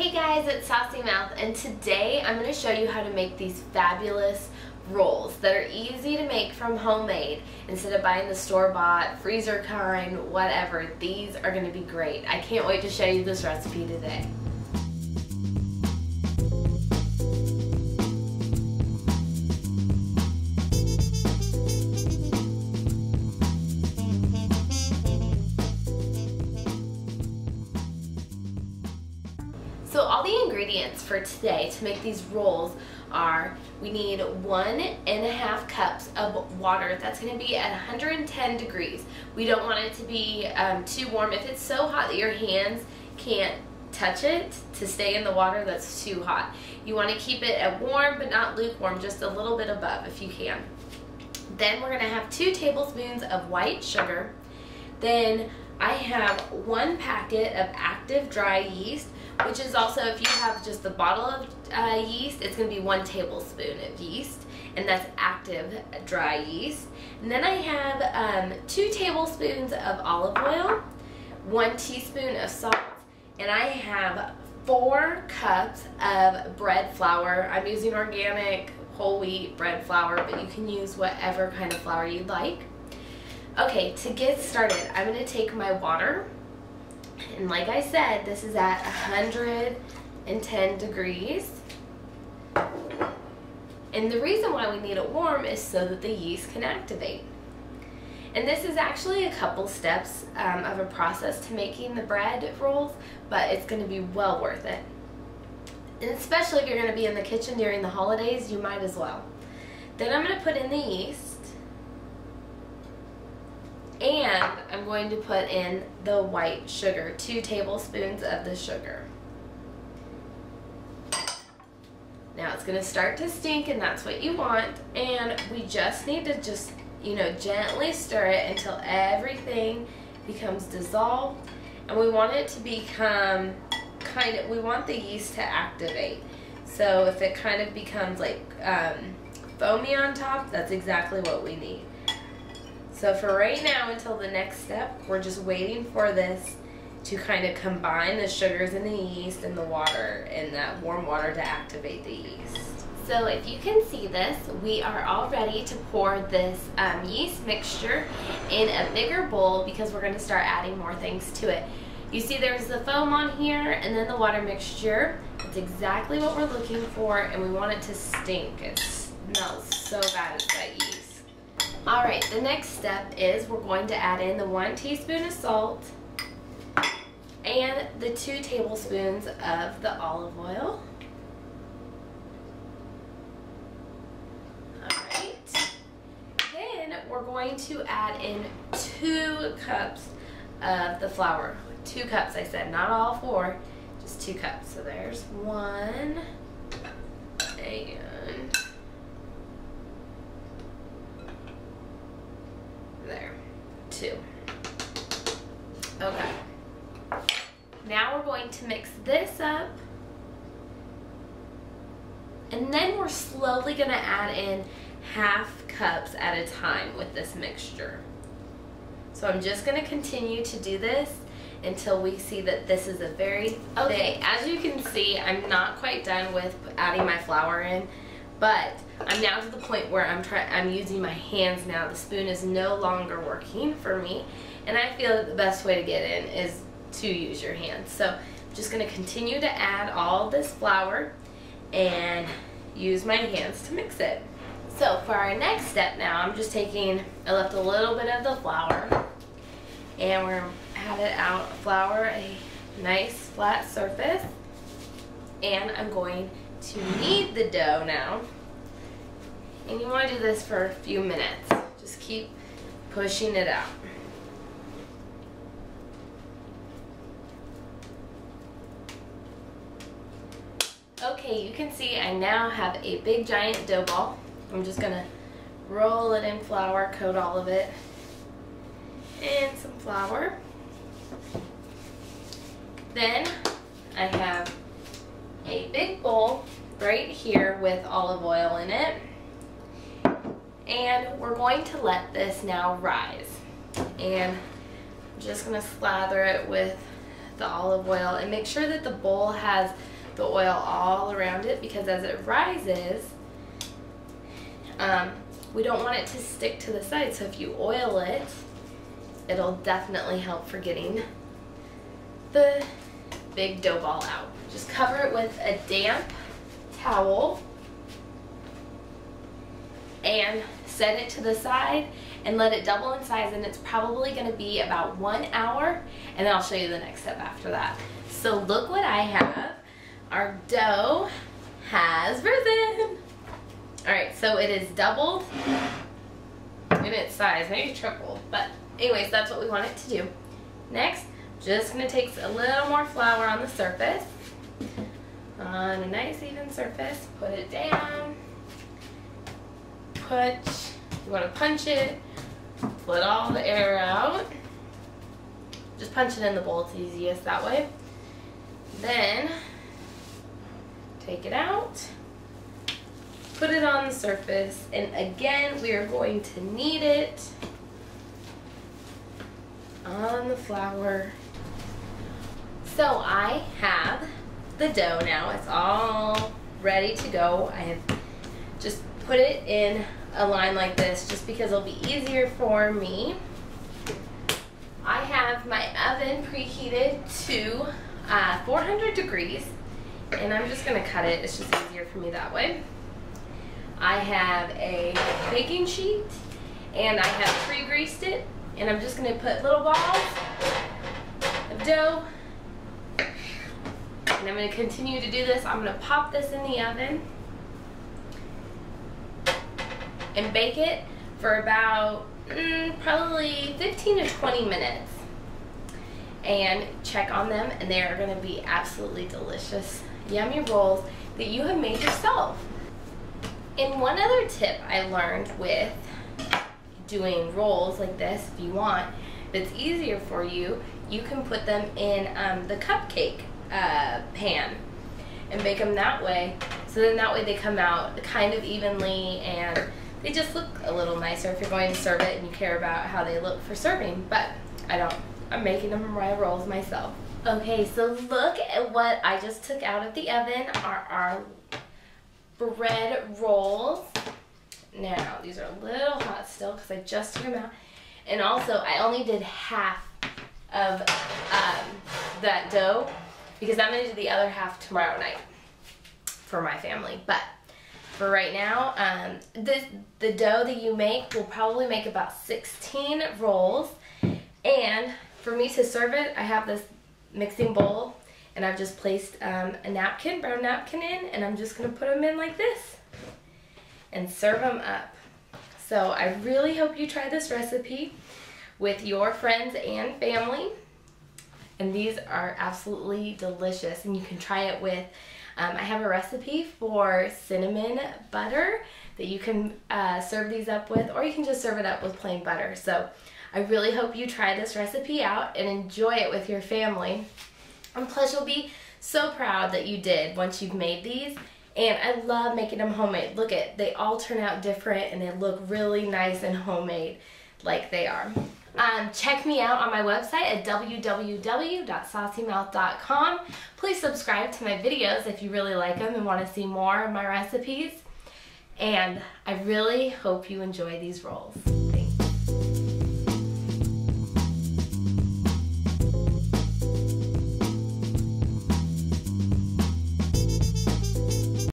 Hey guys, it's Saucy Mouth, and today I'm going to show you how to make these fabulous rolls that are easy to make from homemade instead of buying the store-bought, freezer kind, whatever. These are going to be great. I can't wait to show you this recipe today. So all the ingredients for today to make these rolls are, we need 1.5 cups of water. That's going to be at 110 degrees. We don't want it to be too warm. If it's so hot that your hands can't touch it, to stay in the water, that's too hot. You want to keep it at warm but not lukewarm, just a little bit above if you can. Then we're going to have 2 tablespoons of white sugar. Then I have 1 packet of active dry yeast, which is also, if you have just the bottle of yeast, it's going to be 1 tablespoon of yeast, and that's active dry yeast. And then I have 2 tablespoons of olive oil, 1 teaspoon of salt, and I have 4 cups of bread flour. I'm using organic whole wheat bread flour, but you can use whatever kind of flour you'd like. Okay, to get started, I'm going to take my water, and like I said, this is at 110 degrees. And the reason why we need it warm is so that the yeast can activate. And this is actually a couple steps of a process to making the bread rolls, but it's going to be well worth it. And especially if you're going to be in the kitchen during the holidays, you might as well. Then I'm going to put in the yeast. And I'm going to put in the white sugar, 2 tablespoons of the sugar. Now it's going to start to stink, and that's what you want. And we just need to gently stir it until everything becomes dissolved. And we want it to become we want the yeast to activate. So if it kind of becomes like foamy on top, that's exactly what we need. So for right now, until the next step, we're just waiting for this to kind of combine the sugars and the yeast and the water and that warm water to activate the yeast. So if you can see this, we are all ready to pour this yeast mixture in a bigger bowl because we're going to start adding more things to it. You see there's the foam on here and then the water mixture. It's exactly what we're looking for, and we want it to stink. It smells so bad, it's that yeast. Alright, the next step is we're going to add in the 1 teaspoon of salt and the 2 tablespoons of the olive oil. Alright, then we're going to add in 2 cups of the flour. 2 cups, I said, not all 4, just 2 cups. So there's 1 and there, 2. Okay. Now we're going to mix this up, and then we're slowly going to add in half cups at a time with this mixture. So I'm just going to continue to do this until we see that this is a very thick. As you can see, I'm not quite done with adding my flour in, but I'm now to the point where I'm using my hands now. The spoon is no longer working for me, and I feel that the best way to get in is to use your hands. So I'm just going to continue to add all this flour and use my hands to mix it. So for our next step now, I left a little bit of the flour, and we're going to add it out, flour a nice flat surface, and I'm going to knead the dough now. And you want to do this for a few minutes. Just keep pushing it out. Okay, you can see I now have a big giant dough ball. I'm just going to roll it in flour, coat all of it in some flour. Then I have a big bowl right here with olive oil in it. And we're going to let this now rise. And I'm just going to slather it with the olive oil and make sure that the bowl has the oil all around it, because as it rises, we don't want it to stick to the side. So if you oil it, it'll definitely help for getting the big dough ball out. Just cover it with a damp towel and set it to the side and let it double in size, and it's probably going to be about 1 hour, and then I'll show you the next step after that. So look what I have. Our dough has risen. Alright, so it is doubled in its size, maybe tripled, but anyways, that's what we want it to do. Next, just going to take a little more flour on the surface, on a nice even surface, put it down, you want to punch it, let all the air out, just punch it in the bowl, it's easiest that way. Then, take it out, put it on the surface, and again, we are going to knead it on the flour. So I have the dough now, it's all ready to go. I have just put it in a line like this just because it'll be easier for me. I have my oven preheated to 400 degrees, and I'm just going to cut it. It's just easier for me that way. I have a baking sheet, and I have pre-greased it, and I'm just going to put little balls of dough, and I'm going to continue to do this. I'm going to pop this in the oven and bake it for about probably 15 to 20 minutes, and check on them, and they are going to be absolutely delicious, yummy rolls that you have made yourself. And one other tip I learned with doing rolls like this, if you want, that's easier for you, you can put them in the cupcake pan and bake them that way. So then that way they come out kind of evenly, and they just look a little nicer if you're going to serve it and you care about how they look for serving. But I don't. I'm making them my rolls myself. Okay, so look at what I just took out of the oven, are our bread rolls. Now, these are a little hot still because I just took them out. And also, I only did half of that dough because I'm going to do the other half tomorrow night for my family. But for right now, the dough that you make will probably make about 16 rolls. And for me to serve it, I have this mixing bowl, and I've just placed a napkin, brown napkin in, and I'm just going to put them in like this and serve them up. So I really hope you try this recipe with your friends and family. And these are absolutely delicious, and you can try it with, I have a recipe for cinnamon butter that you can serve these up with, or you can just serve it up with plain butter. So I really hope you try this recipe out and enjoy it with your family. And plus, you'll be so proud that you did once you've made these. And I love making them homemade. Look at, they all turn out different, and they look really nice and homemade like they are. Check me out on my website at www.saucymouth.com. Please subscribe to my videos if you really like them and want to see more of my recipes. And I really hope you enjoy these rolls.